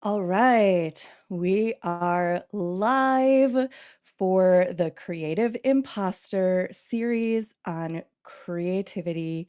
All right, we are live for the Creative Imposter series on creativity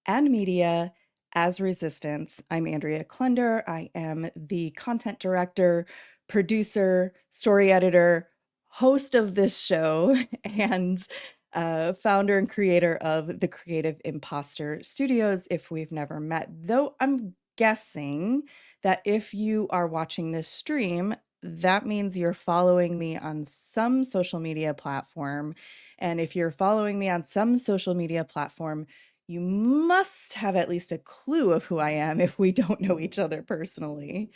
and media as resistance. I'm Andrea Klunder. I am the content director, producer, story editor, host of this show, and founder and creator of the Creative Imposter Studios. If we've never met, though, I'm guessing that if you are watching this stream, that means you're following me on some social media platform. And if you're following me on some social media platform, you must have at least a clue of who I am if we don't know each other personally.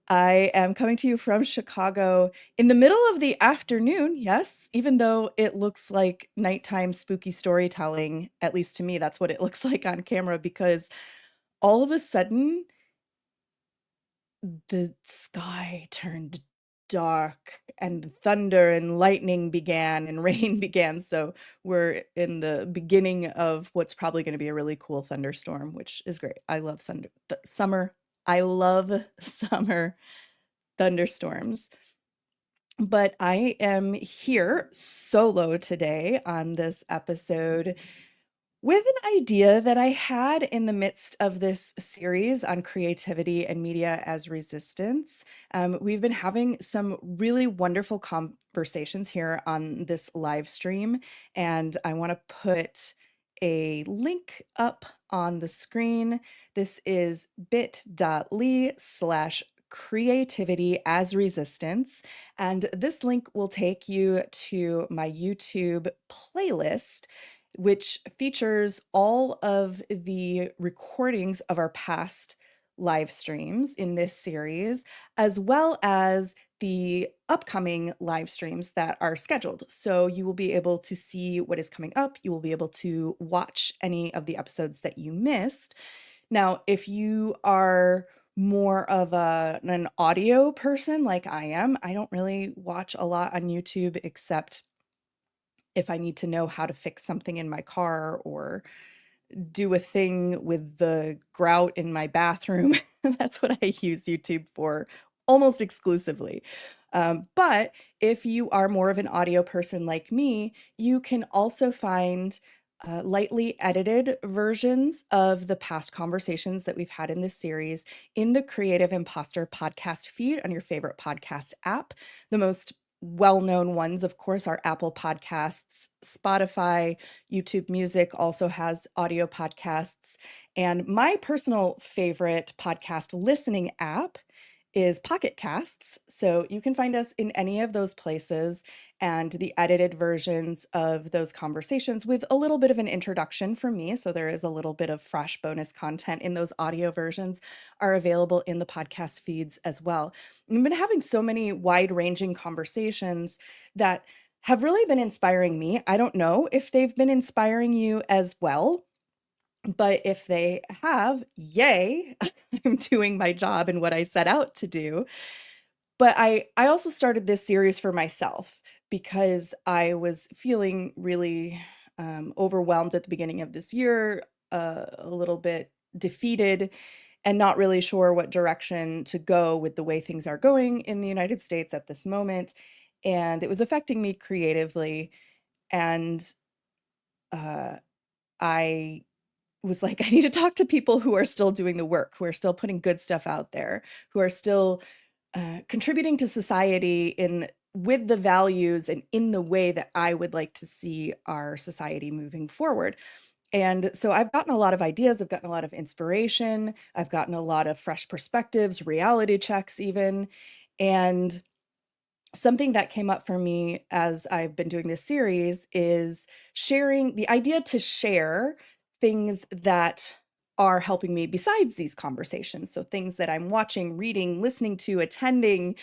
I am coming to you from Chicago in the middle of the afternoon, yes, even though it looks like nighttime spooky storytelling, at least to me, that's what it looks like on camera, because all of a sudden, the sky turned dark and thunder and lightning began and rain began. So we're in the beginning of what's probably going to be a really cool thunderstorm, which is great. I love summer. I love summer thunderstorms. But I am here solo today on this episode with an idea that I had in the midst of this series on creativity and media as resistance. We've been having some really wonderful conversations here on this live stream, and I want to put a link up on the screen. This is bit.ly/creativity as resistance. And this link will take you to my YouTube playlist, which features all of the recordings of our past live streams in this series, as well as the upcoming live streams that are scheduled. So you will be able to see what is coming up. You will be able to watch any of the episodes that you missed. Now, if you are more of an audio person like I am, I don't really watch a lot on YouTube except if I need to know how to fix something in my car or do a thing with the grout in my bathroom. That's what I use YouTube for almost exclusively. But if you are more of an audio person like me, you can also find lightly edited versions of the past conversations that we've had in this series in the Creative Imposter podcast feed on your favorite podcast app. The most well-known ones, of course, are Apple Podcasts, Spotify, YouTube Music also has audio podcasts. And my personal favorite podcast listening app is Pocket Casts. So you can find us in any of those places, and the edited versions of those conversations with a little bit of an introduction from me. So there is a little bit of fresh bonus content in those audio versions are available in the podcast feeds as well. We've been having so many wide-ranging conversations that have really been inspiring me. I don't know if they've been inspiring you as well, but if they have, yay, I'm doing my job and what I set out to do. But I also started this series for myself because I was feeling really overwhelmed at the beginning of this year, a little bit defeated, and not really sure what direction to go with the way things are going in the United States at this moment. And it was affecting me creatively. And uh, I was like, I need to talk to people who are still doing the work, who are still putting good stuff out there, who are still contributing to society in with the values and in the way that I would like to see our society moving forward. And so I've gotten a lot of ideas, I've gotten a lot of inspiration, I've gotten a lot of fresh perspectives, reality checks even. And something that came up for me as I've been doing this series is sharing the idea to share things that are helping me besides these conversations. So things that I'm watching, reading, listening to, attending,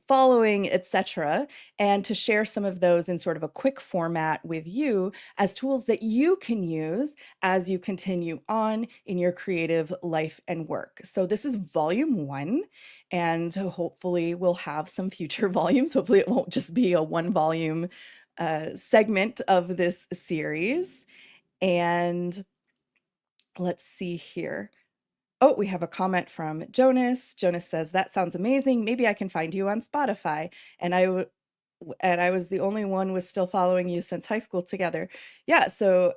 following, etc., and to share some of those in sort of a quick format with you as tools that you can use as you continue on in your creative life and work. So this is volume 1. And hopefully we'll have some future volumes. Hopefully it won't just be a 1-volume segment of this series. And let's see here. Oh, we have a comment from Jonas. Jonas says, "That sounds amazing. Maybe I can find you on Spotify." And I was the only one was still following you since high school together. Yeah, so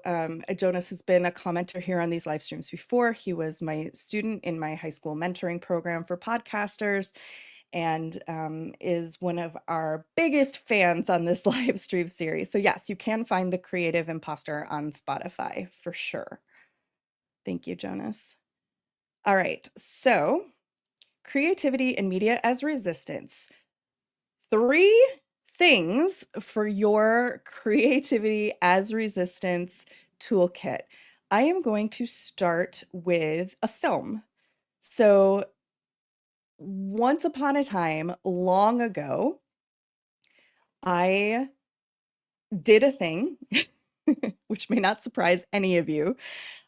Jonas has been a commenter here on these live streams before. He was my student in my high school mentoring program for podcasters and is one of our biggest fans on this live stream series. So yes, you can find The Creative Imposter on Spotify for sure. Thank you, Jonas. All right, so creativity and media as resistance. 3 things for your creativity as resistance toolkit. I am going to start with a film. So, once upon a time, long ago, I did a thing, which may not surprise any of you.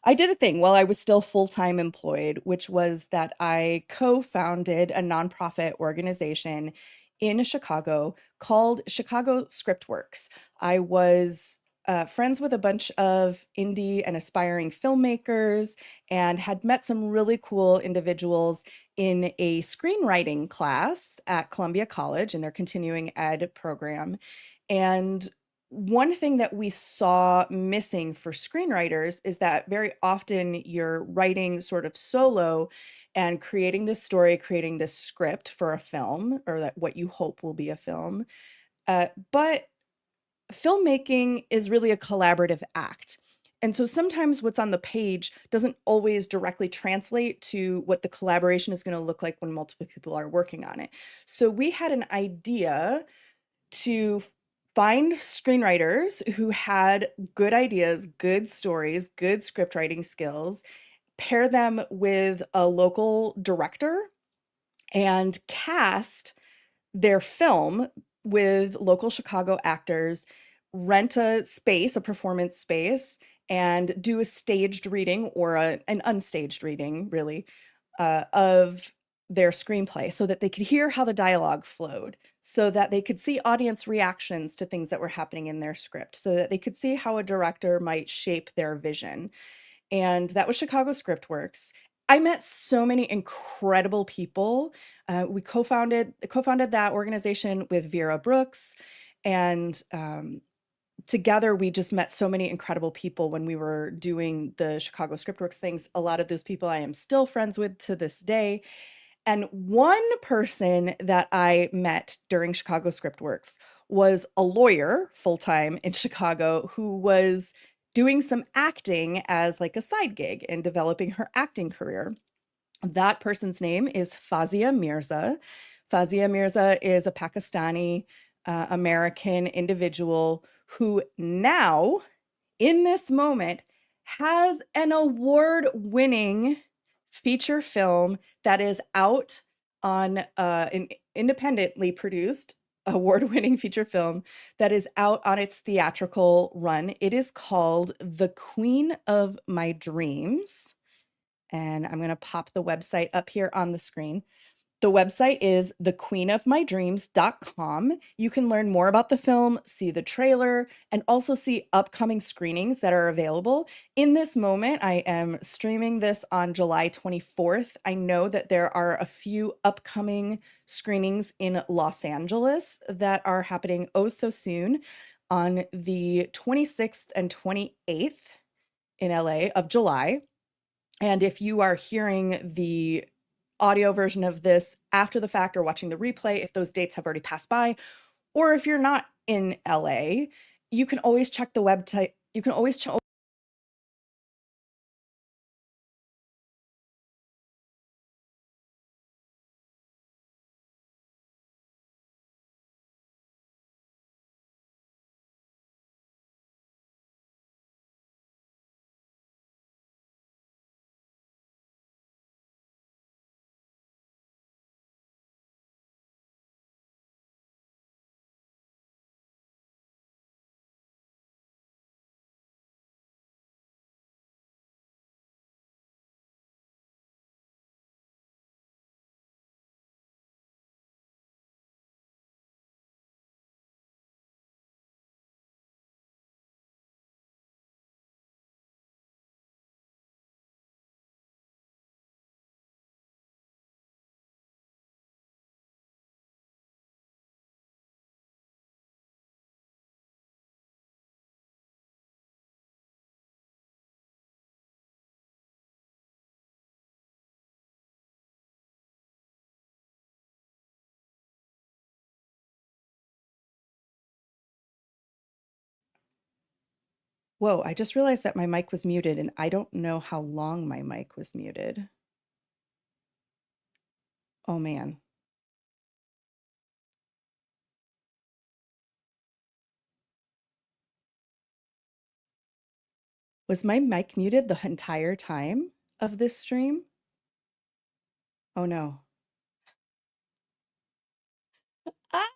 I did a thing while I was still full-time employed, which was that I co-founded a nonprofit organization in Chicago called Chicago Scriptworks. I was friends with a bunch of indie and aspiring filmmakers and had met some really cool individuals in a screenwriting class at Columbia College in their continuing ed program. And one thing that we saw missing for screenwriters is that very often you're writing sort of solo and creating this story, creating this script for a film, or that what you hope will be a film. But filmmaking is really a collaborative act. And so sometimes what's on the page doesn't always directly translate to what the collaboration is going to look like when multiple people are working on it. So we had an idea to find screenwriters who had good ideas, good stories, good script writing skills, pair them with a local director, and cast their film with local Chicago actors, rent a space, a performance space, and do a staged reading or an unstaged reading, really, of their screenplay so that they could hear how the dialogue flowed, so that they could see audience reactions to things that were happening in their script, so that they could see how a director might shape their vision. And that was Chicago Scriptworks. I met so many incredible people. We co-founded that organization with Vera Brooks, and together we just met so many incredible people when we were doing the Chicago Scriptworks things. A lot of those people I am still friends with to this day. And one person that I met during Chicago Scriptworks was a lawyer full-time in Chicago who was doing some acting as like a side gig and developing her acting career. That person's name is Fazia Mirza. Fazia Mirza is a Pakistani American individual who now, in this moment, has an award-winning feature film that is out on an independently produced award-winning feature film that is out on its theatrical run. It is called The Queen of My Dreams. And I'm going to pop the website up here on the screen. The website is thequeenofmydreams.com. You can learn more about the film, see the trailer, and also see upcoming screenings that are available. In this moment, I am streaming this on July 24th. I know that there are a few upcoming screenings in Los Angeles that are happening oh so soon on the 26th and 28th in LA of July. And if you are hearing the audio version of this after the fact or watching the replay, if those dates have already passed by, or if you're not in LA, you can always check the website. You can always check Whoa, I just realized that my mic was muted and I don't know how long my mic was muted. Oh man. Was my mic muted the entire time of this stream? Oh no. Ah!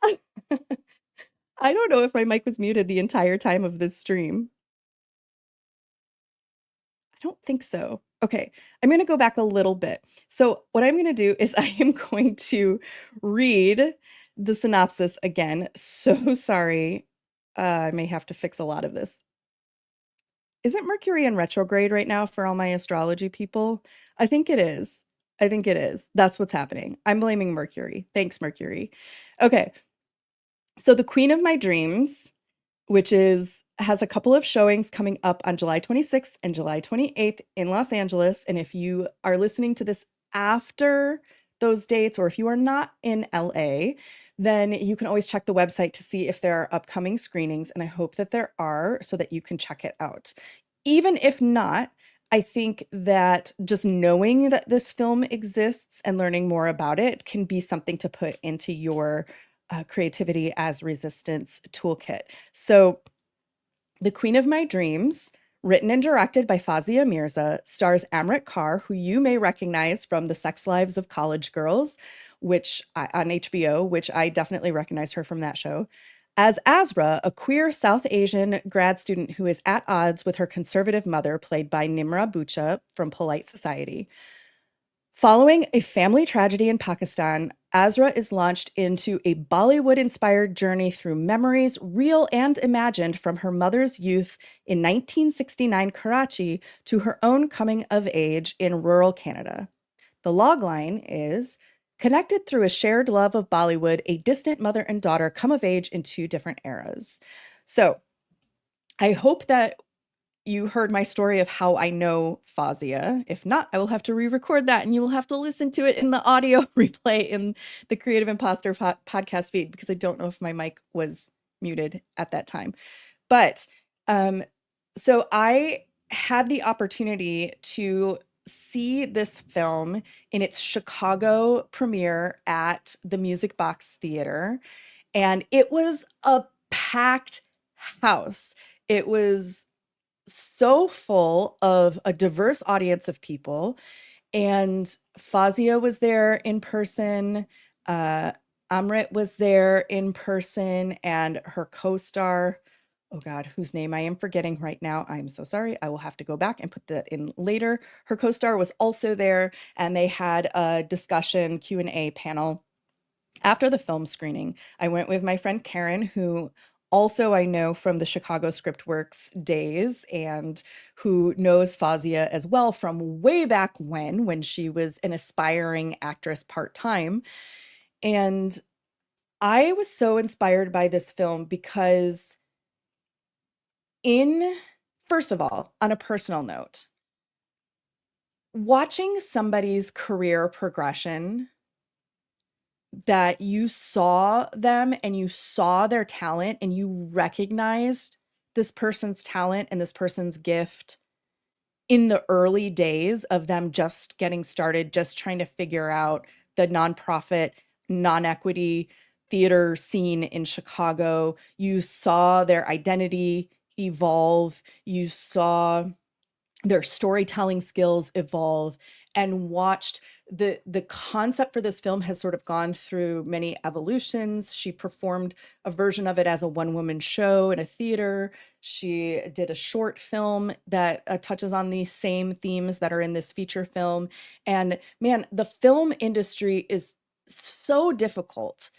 I don't know if my mic was muted the entire time of this stream. I don't think so. Okay, I'm going to go back a little bit. So, what I'm going to do is I am going to read the synopsis again. So sorry. I may have to fix a lot of this. Isn't Mercury in retrograde right now for all my astrology people? I think it is. I think it is. That's what's happening. I'm blaming Mercury. Thanks, Mercury. Okay. So, The Queen of My Dreams, which is has a couple of showings coming up on July 26th and July 28th in Los Angeles. And if you are listening to this after those dates, or if you are not in LA, then you can always check the website to see if there are upcoming screenings. And I hope that there are so that you can check it out. Even if not, I think that just knowing that this film exists and learning more about it can be something to put into your creativity as resistance toolkit. So, The Queen of My Dreams, written and directed by Fazia Mirza, stars Amrit Kaur, who you may recognize from The Sex Lives of College Girls, which on HBO, which I definitely recognize her from that show, as Azra, a queer South Asian grad student who is at odds with her conservative mother, played by Nimra Bucha from Polite Society. Following a family tragedy in Pakistan, Azra is launched into a Bollywood inspired journey through memories, real and imagined, from her mother's youth in 1969 Karachi to her own coming of age in rural Canada. The logline is connected through a shared love of Bollywood, a distant mother and daughter come of age in two different eras. So I hope that you heard my story of how I know Fazia. If not, I will have to re-record that and you will have to listen to it in the audio replay in the Creative Imposter podcast feed because I don't know if my mic was muted at that time. But um, so I had the opportunity to see this film in its Chicago premiere at the Music Box Theater, and it was a packed house. It was so full of a diverse audience of people. And Fazia was there in person. Uh, Amrit was there in person, and her co-star, oh God, whose name I am forgetting right now. I'm so sorry. I will have to go back and put that in later. Her co-star was also there, and they had a discussion Q&A panel after the film screening. I went with my friend Karen, who also I know from the Chicago Scriptworks days and who knows Fazia as well from way back when she was an aspiring actress part-time. And I was so inspired by this film because in first of all, on a personal note, watching somebody's career progression that you saw them and you saw their talent and you recognized this person's talent and this person's gift in the early days of them just getting started, just trying to figure out the nonprofit, non-equity theater scene in Chicago. You saw their identity evolve. You saw their storytelling skills evolve, and watched the concept for this film has sort of gone through many evolutions. She performed a version of it as a one-woman show in a theater. She did a short film that touches on these same themes that are in this feature film. And man, the film industry is so difficult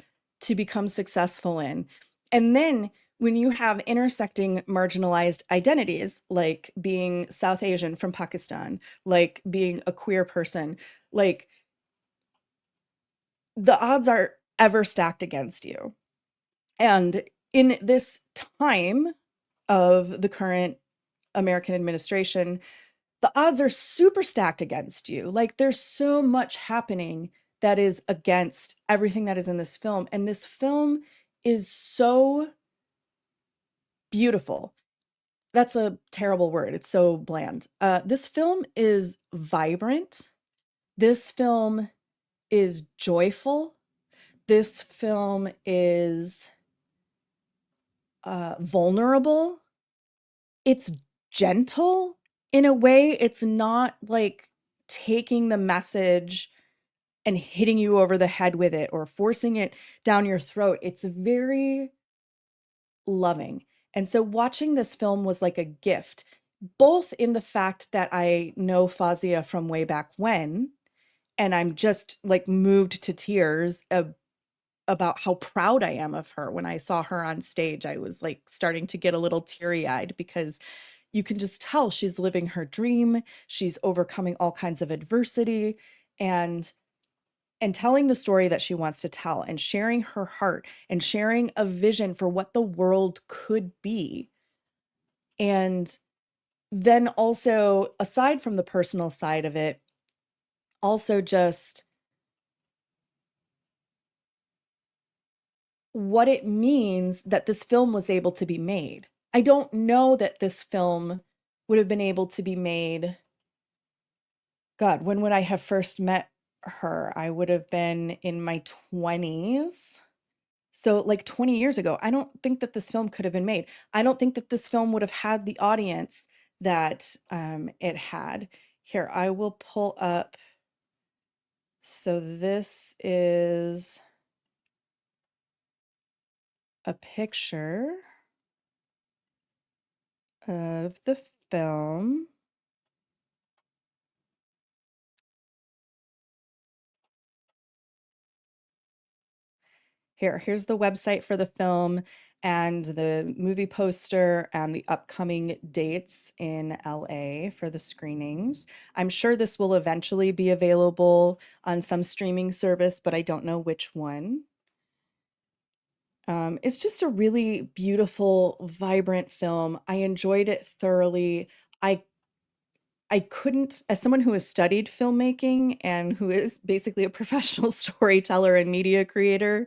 to become successful in. And then when you have intersecting marginalized identities, like being South Asian from Pakistan, like being a queer person, like the odds are ever stacked against you. And in this time of the current American administration, the odds are super stacked against you. Like there's so much happening that is against everything that is in this film. And this film is so beautiful. that's a terrible word. It's so bland. This film is vibrant. This film is joyful. This film is vulnerable. It's gentle in a way. It's not like taking the message and hitting you over the head with it or forcing it down your throat. It's very loving. And so watching this film was like a gift, both in the fact that I know Fazia from way back when, and I'm just like moved to tears about how proud I am of her. When I saw her on stage, I was like starting to get a little teary-eyed because you can just tell she's living her dream. She's overcoming all kinds of adversity and telling the story that she wants to tell and sharing her heart and sharing a vision for what the world could be. And then also, aside from the personal side of it, also just what it means that this film was able to be made. I don't know that this film would have been able to be made. God, when would I have first met her? I would have been in my 20s. So, like 20 years ago, I don't think that this film could have been made. I don't think that this film would have had the audience that it had. Here, I will pull up. So, this is a picture of the film. Here's the website for the film and the movie poster and the upcoming dates in LA for the screenings. I'm sure this will eventually be available on some streaming service, but I don't know which one. It's just a really beautiful, vibrant film. I enjoyed it thoroughly. I I couldn't, as someone who has studied filmmaking and who is basically a professional storyteller and media creator,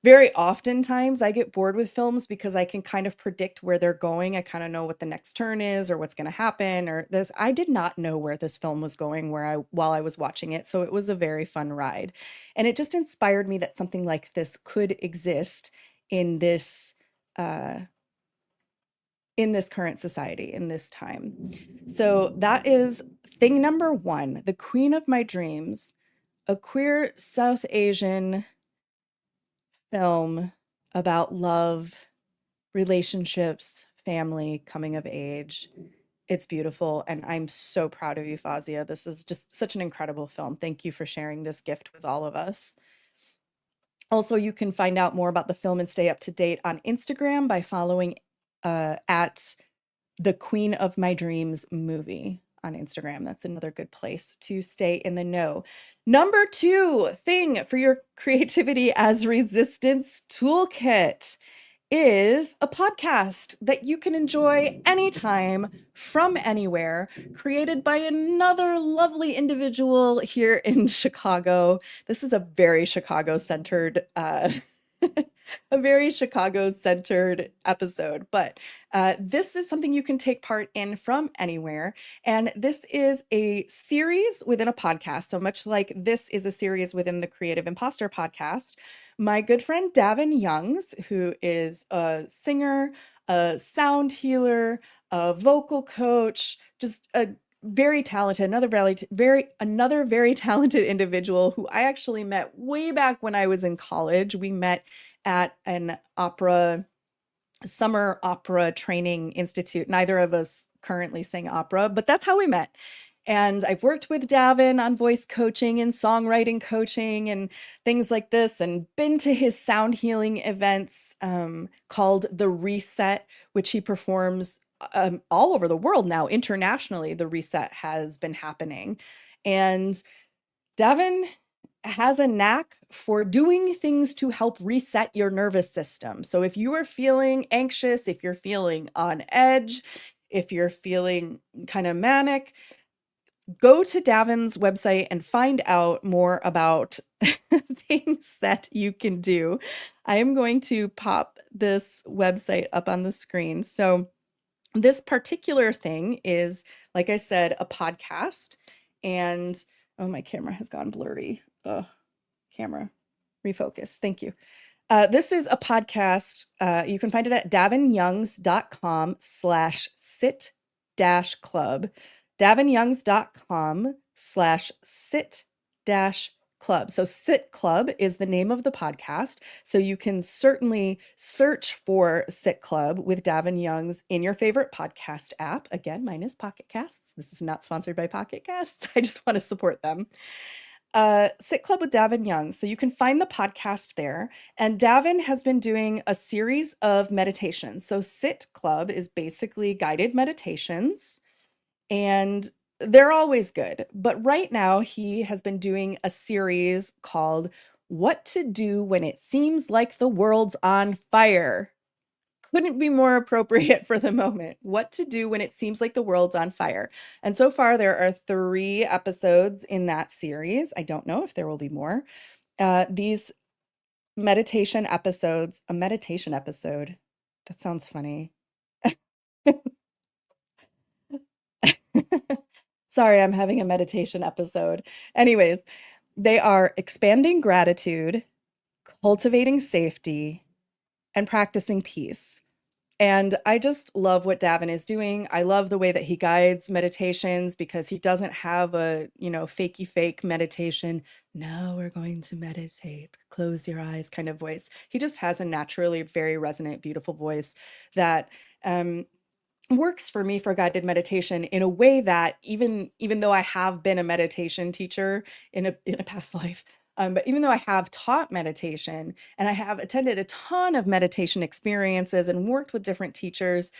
very oftentimes I get bored with films because I can kind of predict where they're going. I kind of know what the next turn is or what's going to happen or this. I did not know where this film was going while I was watching it, so it was a very fun ride. And it just inspired me that something like this could exist in this uh in this current society, in this time. So that is thing number 1, The Queen of My Dreams, a queer South Asian film about love, relationships, family, coming of age. It's beautiful, and I'm so proud of you, Fazia. This is just such an incredible film. Thank you for sharing this gift with all of us. Also, you can find out more about the film and stay up to date on Instagram by following at The Queen of My Dreams movie on Instagram. That's another good place to stay in the know. Number 2 thing for your creativity as resistance toolkit is a podcast that you can enjoy anytime from anywhere, created by another lovely individual here in Chicago. This is a very Chicago-centered a very Chicago-centered episode, but this is something you can take part in from anywhere. And this is a series within a podcast. So much like this is a series within the Creative Imposter podcast, my good friend Davin Youngs, who is a singer, a sound healer, a vocal coach, just a very talented, another very talented individual who I actually met way back when I was in college. We met at an summer opera training institute. Neither of us currently sing opera, but that's how we met. And I've worked with Davin on voice coaching and songwriting coaching and things like this, and been to his sound healing events called The Reset, which he performs all over the world now. Internationally, The Reset has been happening. And Davin has a knack for doing things to help reset your nervous system. So if you are feeling anxious, if you're feeling on edge, if you're feeling kind of manic, go to Davin's website and find out more about things that you can do. I am going to pop this website up on the screen. So This particular thing is, like I said, a podcast. And oh, my camera has gone blurry. Camera, refocus. Thank you. This is a podcast. You can find it at davinyoungs.com/sit dash club. davinyoungs.com/sit dash club. So Sit Club is the name of the podcast. So you can certainly search for Sit Club with Davin Youngs in your favorite podcast app. Again, mine is Pocket Casts. This is not sponsored by Pocket Casts. I just want to support them. Sit Club with Davin Youngs. So you can find the podcast there. And Davin has been doing a series of meditations. So Sit Club is basically guided meditations, and they're always good. But right now, he has been doing a series called What to Do When It Seems Like the World's on Fire. Couldn't be more appropriate for the moment. What to do when it seems like the world's on fire. And so far, there are 3 episodes in that series. I don't know if there will be more. These meditation episodes, a meditation episode, that sounds funny. Sorry, I'm having a meditation episode. Anyways, they are expanding gratitude, cultivating safety, and practicing peace. And I just love what Davin is doing. I love the way that he guides meditations because he doesn't have a, fakey fake meditation. Now we're going to meditate. Close your eyes kind of voice. He just has a naturally very resonant, beautiful voice that works for me for guided meditation in a way that even though I have been a meditation teacher in a past life, but even though I have taught meditation and I have attended a ton of meditation experiences and worked with different teachers,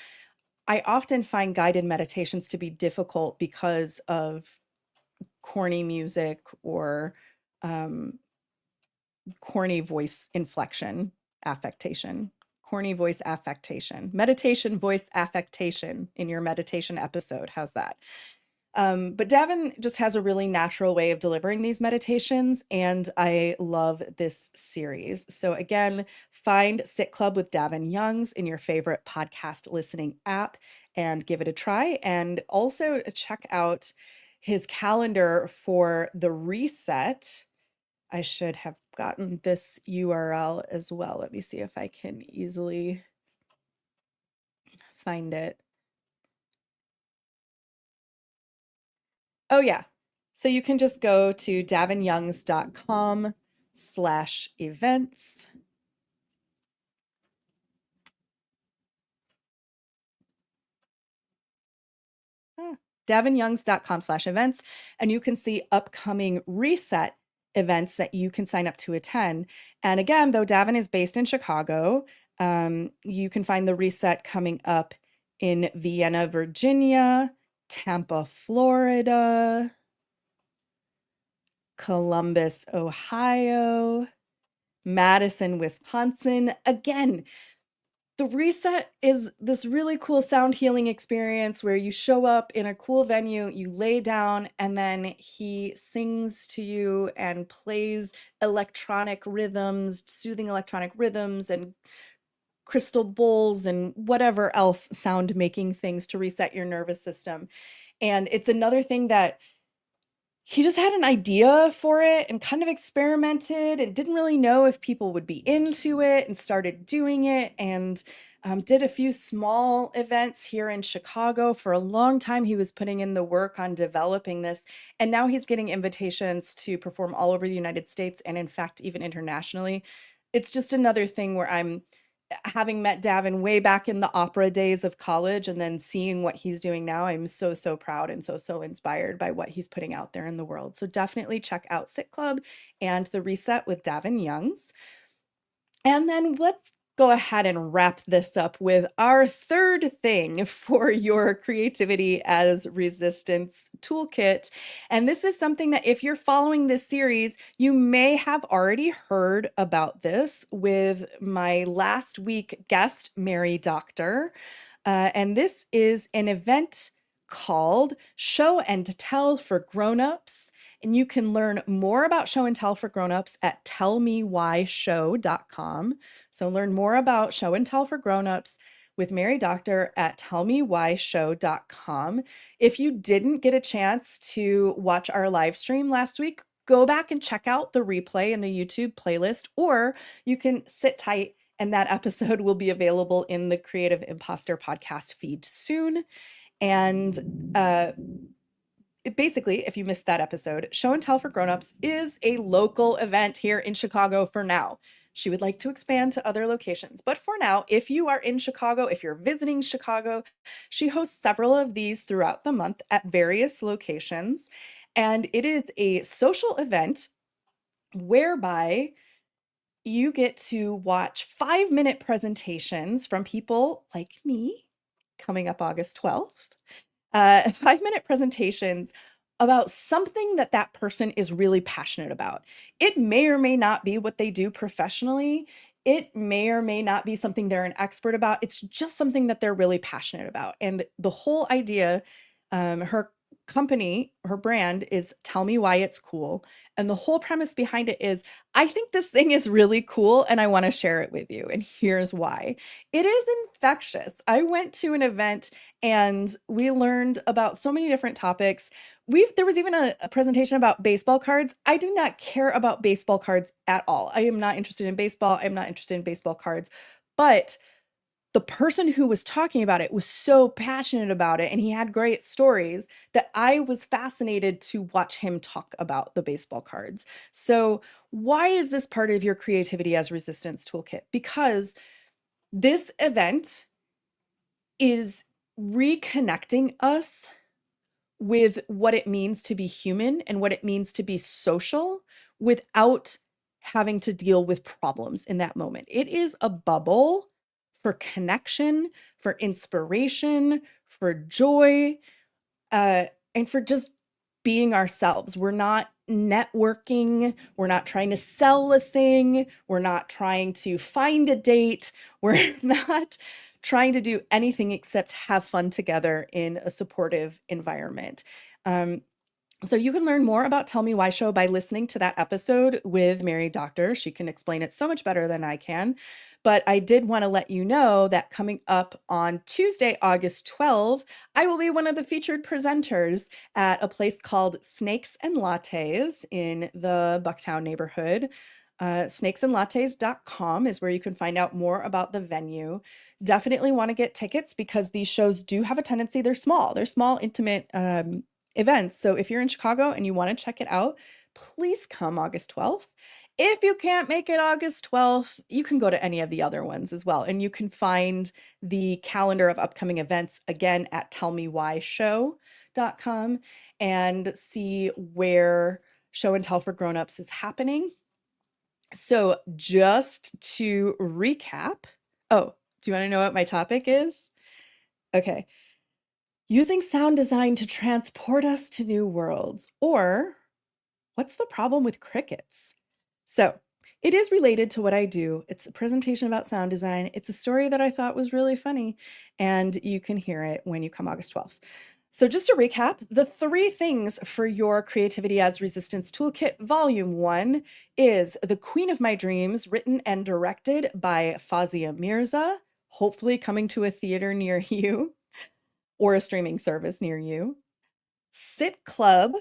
I often find guided meditations to be difficult because of corny music or corny voice inflection, affectation. Corny voice affectation. Meditation voice affectation in your meditation episode. How's that? But Davin just has a really natural way of delivering these meditations, and I love this series. So again, find Sit Club with Davin Youngs in your favorite podcast listening app and give it a try. And also check out his calendar for the reset. I should have gotten this URL as well. Let me see if I can easily find it. Oh, yeah. So you can just go to davinyoungs.com/events. davinyoungs.com/events, and you can see upcoming reset events that you can sign up to attend. And again, though Davin is based in Chicago, you can find the reset coming up in Vienna, Virginia, Tampa, Florida, Columbus, Ohio, Madison, Wisconsin. Again, the reset is this really cool sound healing experience where you show up in a cool venue, you lay down, and then he sings to you and plays electronic rhythms, soothing electronic rhythms, and crystal bowls and whatever else sound making things to reset your nervous system. And it's another thing that he just had an idea for it and kind of experimented and didn't really know if people would be into it and started doing it and did a few small events here in Chicago. For a long time, he was putting in the work on developing this. And now he's getting invitations to perform all over the United States and, in fact, even internationally. It's just another thing where I'm having met Davin way back in the opera days of college and then seeing what he's doing now, I'm so, so proud and so, so inspired by what he's putting out there in the world. So definitely check out Sit Club and The Reset with Davin Youngs. And then let's go ahead and wrap this up with our third thing for your creativity as resistance toolkit. And this is something that if you're following this series, you may have already heard about this with my last week guest, Mary Doctor. And this is an event called Show and Tell for Grownups. And you can learn more about Show and Tell for Grownups at tellmewhyshow.com. So learn more about Show and Tell for Grownups. with Mary Doctor at tellmewhyshow.com. If you didn't get a chance to watch our live stream last week, go back and check out the replay in the YouTube playlist, or you can sit tight and that episode will be available in the Creative Imposter podcast feed soon. And basically, if you missed that episode, Show and Tell for Grownups is a local event here in Chicago for now. She would like to expand to other locations. But for now, if you are in Chicago, if you're visiting Chicago, she hosts several of these throughout the month at various locations. And it is a social event whereby you get to watch 5-minute presentations from people like me coming up August 12th. 5-minute presentations about something that that person is really passionate about. It may or may not be what they do professionally. It may or may not be something they're an expert about. It's just something that they're really passionate about. And the whole idea, her company, her brand is Tell Me Why It's Cool. And the whole premise behind it is, I think this thing is really cool and I want to share it with you. And here's why. It is infectious. I went to an event and we learned about so many different topics. There was even a presentation about baseball cards. I do not care about baseball cards at all. I am not interested in baseball. I'm not interested in baseball cards. But the person who was talking about it was so passionate about it and he had great stories that I was fascinated to watch him talk about the baseball cards. So, why is this part of your Creativity as Resistance toolkit? Because this event is reconnecting us with what it means to be human and what it means to be social without having to deal with problems in that moment. It is a bubble for connection, for inspiration, for joy, and for just being ourselves. We're not networking. We're not trying to sell a thing. We're not trying to find a date. We're not trying to do anything except have fun together in a supportive environment. So you can learn more about Tell Me Why Show by listening to that episode with Mary Doctor. She can explain it so much better than I can. But I did want to let you know that coming up on Tuesday, August 12th, I will be one of the featured presenters at a place called Snakes and Lattes in the Bucktown neighborhood. Snakesandlattes.com is where you can find out more about the venue. Definitely want to get tickets because these shows do have a tendency, they're small, intimate events. So if you're in Chicago and you want to check it out, please come August 12th. If you can't make it August 12th, you can go to any of the other ones as well. And you can find the calendar of upcoming events again at tellmewhyshow.com and see where Show and Tell for Grownups is happening. So just to recap, do you want to know what my topic is? Okay. Using sound design to transport us to new worlds, or what's the problem with crickets? So it is related to what I do. It's a presentation about sound design. It's a story that I thought was really funny, and you can hear it when you come August 12th. So just to recap, the 3 things for your Creativity as Resistance Toolkit, Volume 1 is The Queen of My Dreams, written and directed by Fazia Mirza, hopefully coming to a theater near you or a streaming service near you. Sit Club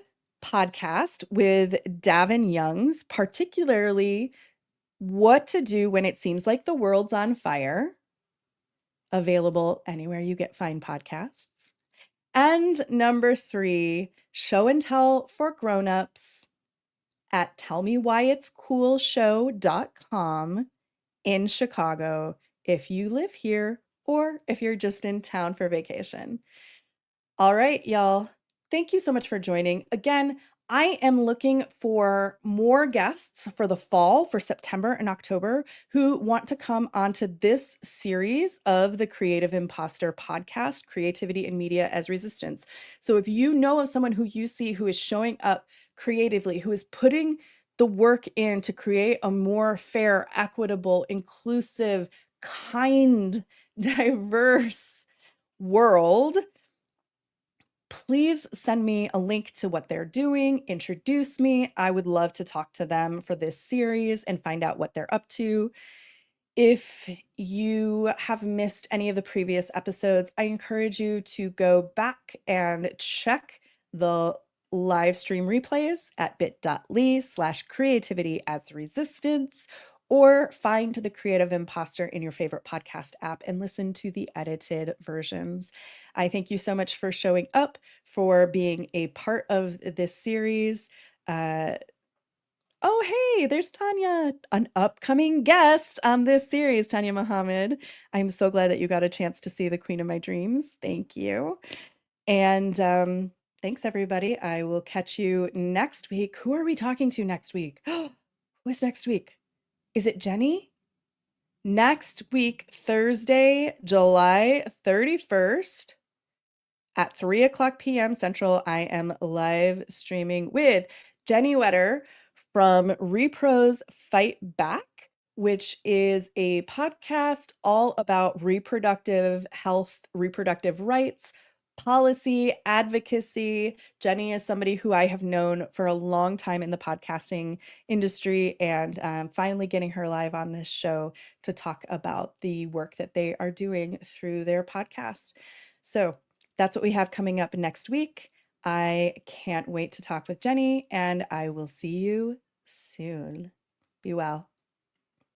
podcast with Davin Youngs, particularly What to Do When It Seems Like the World's on Fire, available anywhere you get fine podcasts. And number 3, Show and Tell for Grownups at tellmewhyitscoolshow.com in Chicago if you live here or if you're just in town for vacation. All right, y'all. Thank you so much for joining. Again, I am looking for more guests for the fall, for September and October, who want to come onto this series of the Creative Imposter podcast, Creativity in Media as Resistance. So if you know of someone who you see who is showing up creatively, who is putting the work in to create a more fair, equitable, inclusive, kind, diverse world, please send me a link to what they're doing, introduce me. I would love to talk to them for this series and find out what they're up to. If you have missed any of the previous episodes, I encourage you to go back and check the live stream replays at bit.ly/creativity as resistance, or find the Creative Imposter in your favorite podcast app and listen to the edited versions. I thank you so much for showing up, for being a part of this series. Oh, hey, there's Tanya, an upcoming guest on this series, Tanya Muhammad. I'm so glad that you got a chance to see the Queen of My Dreams. Thank you. And thanks, everybody. I will catch you next week. Who are we talking to next week? Who's next week? Is it Jenny? Next week, Thursday, July 31st at 3:00 p.m. Central, I am live streaming with Jenny Wetter from Repros Fight Back, which is a podcast all about reproductive health, reproductive rights, policy, advocacy. Jenny is somebody who I have known for a long time in the podcasting industry, and finally getting her live on this show to talk about the work that they are doing through their podcast. So that's what we have coming up next week. I can't wait to talk with Jenny, and I will see you soon. Be well.